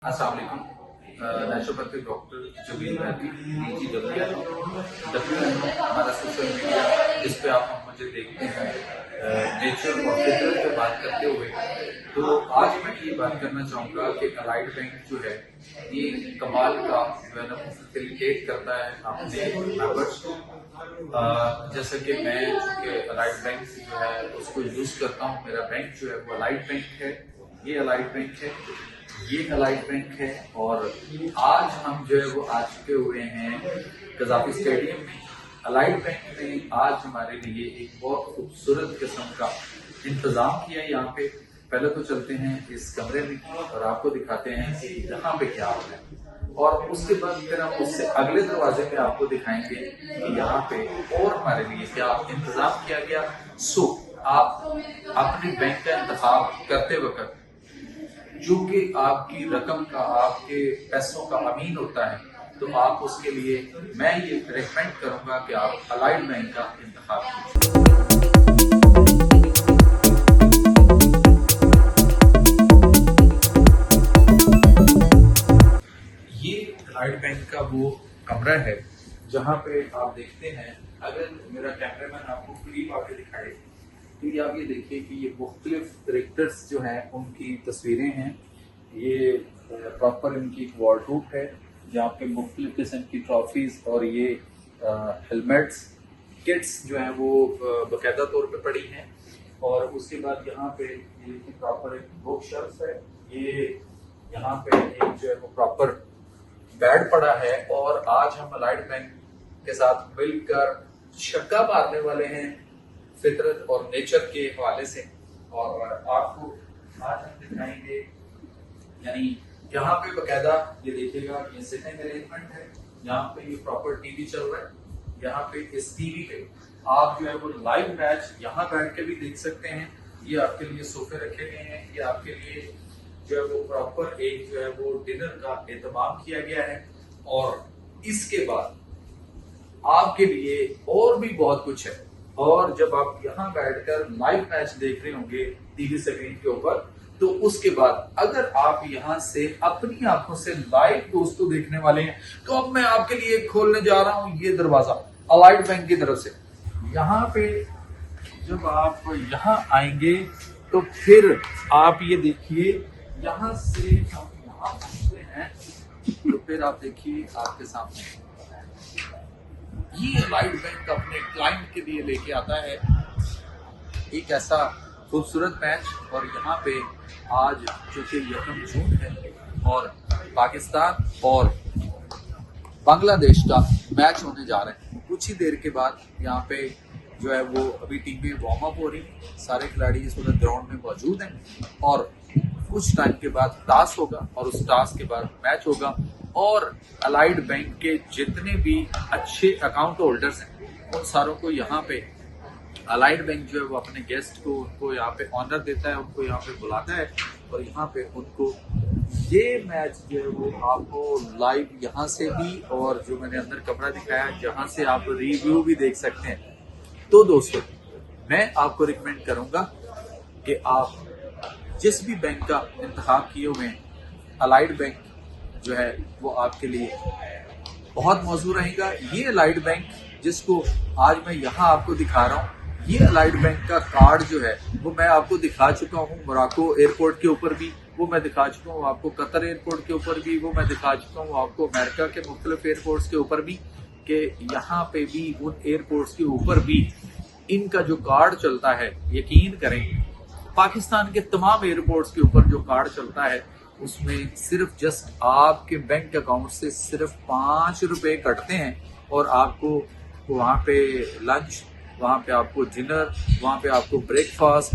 अस्सलाम वालेकुम। Naturopathy doctor Jameel Mehdi हमारा सोशल मीडिया जिस पे आप मुझे देखते हैं नेचर और फितरत पे बात करते हुए। तो आज मैं ये बात करना चाहूँगा कि अलाइड बैंक जो है ये कमाल का जो है ना फैसिलिटेट करता है अपने मेंबर्स को। जैसे कि मैं चूँकि अलाइड बैंक जो है उसको यूज़ करता हूँ, मेरा बैंक जो है वो अलाइड बैंक है, ये अलाइड बैंक है, ये अलाइड बैंक है। और आज हम जो है वो आ चुके हुए हैं कज़ाफी स्टेडियम में। अलाइड बैंक ने आज हमारे लिए एक बहुत खूबसूरत किस्म का इंतजाम किया यहाँ पे। पहले तो चलते हैं इस कमरे में और आपको दिखाते हैं कि यहाँ पे क्या हो रहा है, और उसके बाद फिर हम उससे अगले दरवाजे पे आपको दिखाएंगे कि यहाँ पे और हमारे लिए क्या इंतजाम किया गया। सो आप अपने बैंक का इंतखाब करते वक्त जो कि आपकी रकम का, आपके पैसों का अमीन होता है, तो आप उसके लिए मैं ये रिकमेंड करूंगा कि आप अलाइड बैंक का इंतखाब कीजिए। ये अलाइड बैंक का वो कमरा है जहाँ पे आप देखते हैं, अगर मेरा कैमरामैन आपको करीब आके दिखाए तो आप ये देखिए कि ये मुख्तलिफ डायरेक्टर्स जो हैं उनकी तस्वीरें हैं। ये प्रॉपर इनकी एक वार्डरोब है जहाँ पे मुख्तलिफ किस्म की ट्रॉफीज और ये हेलमेट्स किट्स जो हैं वो बाकायदा तौर पे पड़ी हैं। और उसके बाद यहाँ पे ये प्रॉपर एक बुक शेल्फ है, ये यहाँ पे एक जो है वो प्रॉपर बेड पड़ा है। और आज हम अलाइड बैंक के साथ मिलकर छक्का मारने वाले हैं फितरत और नेचर के हवाले से। और आपको आज हम दिखाएंगे, यानी यहाँ पे बकायदा ये देखिएगा ये सिटिंग अरेंजमेंट है, यहाँ पे ये प्रॉपर टीवी चल रहा है। यहाँ पे इस टीवी पे आप जो है वो लाइव मैच यहाँ बैठ के भी देख सकते हैं। ये आपके लिए सोफे रखे गए हैं, ये आपके लिए जो है वो प्रॉपर एक जो है वो डिनर का एहतमाम किया गया है। और इसके बाद आपके लिए और भी बहुत कुछ है। और जब आप यहाँ बैठकर लाइव मैच देख रहे होंगे टीवी स्क्रीन के ऊपर, तो उसके बाद अगर आप यहाँ से अपनी आंखों से लाइव दोस्तों देखने वाले हैं, तो अब मैं आपके लिए खोलने जा रहा हूँ ये दरवाजा अलाइड बैंक की तरफ से। यहाँ पे जब आप यहाँ आएंगे तो फिर आप ये देखिए, यहाँ से हम यहाँ पहुंचते हैं तो फिर आप देखिए आपके सामने ये अलाइड बैंक अपने क्लाइंट के लिए लेके आता है एक ऐसा खूबसूरत मैच। और यहाँ पे आज चूंकि 1 जून है और पाकिस्तान और बांग्लादेश का मैच होने जा रहे हैं, कुछ ही देर के बाद यहाँ पे जो है वो अभी टीमें वार्म अप हो रही हैं, सारे खिलाड़ी इस वक्त ग्राउंड में मौजूद हैं। और कुछ टाइम के बाद टास्क होगा और उस टास्क के बाद मैच होगा। और अलाइड बैंक के जितने भी अच्छे अकाउंट होल्डर्स हैं उन सारों को यहाँ पे अलाइड बैंक जो है वो अपने गेस्ट को उनको यहाँ पे ऑनर देता है, उनको यहाँ पे बुलाता है और यहाँ पे उनको ये मैच जो है वो आपको लाइव यहाँ से भी, और जो मैंने अंदर कमरा दिखाया जहाँ से आप रिव्यू भी देख सकते हैं। तो दोस्तों मैं आपको रिकमेंड करूंगा कि आप जिस भी बैंक का इंतखाब किए हुए हैं, अलाइड बैंक जो है वो आपके लिए बहुत मौजूद रहेगा। ये अलाइड बैंक जिसको आज मैं यहाँ आपको दिखा रहा हूँ, ये अलाइड बैंक का कार्ड जो है वो मैं आपको दिखा चुका हूँ मोरक्को एयरपोर्ट के ऊपर भी, वो मैं दिखा चुका हूँ आपको कतर एयरपोर्ट के ऊपर भी, वो मैं दिखा चुका हूँ आपको अमेरिका के मुख्तलिफ एयरपोर्ट्स के ऊपर भी, कि यहाँ पे भी उन एयरपोर्ट्स के ऊपर भी इनका जो कार्ड चलता है, यकीन करें पाकिस्तान के तमाम एयरपोर्ट्स के ऊपर जो कार्ड चलता है उसमें सिर्फ जस्ट आपके बैंक अकाउंट से सिर्फ 5 रुपए कटते हैं और आपको वहाँ पे लंच, वहाँ पे आपको डिनर, वहाँ पे आपको ब्रेकफास्ट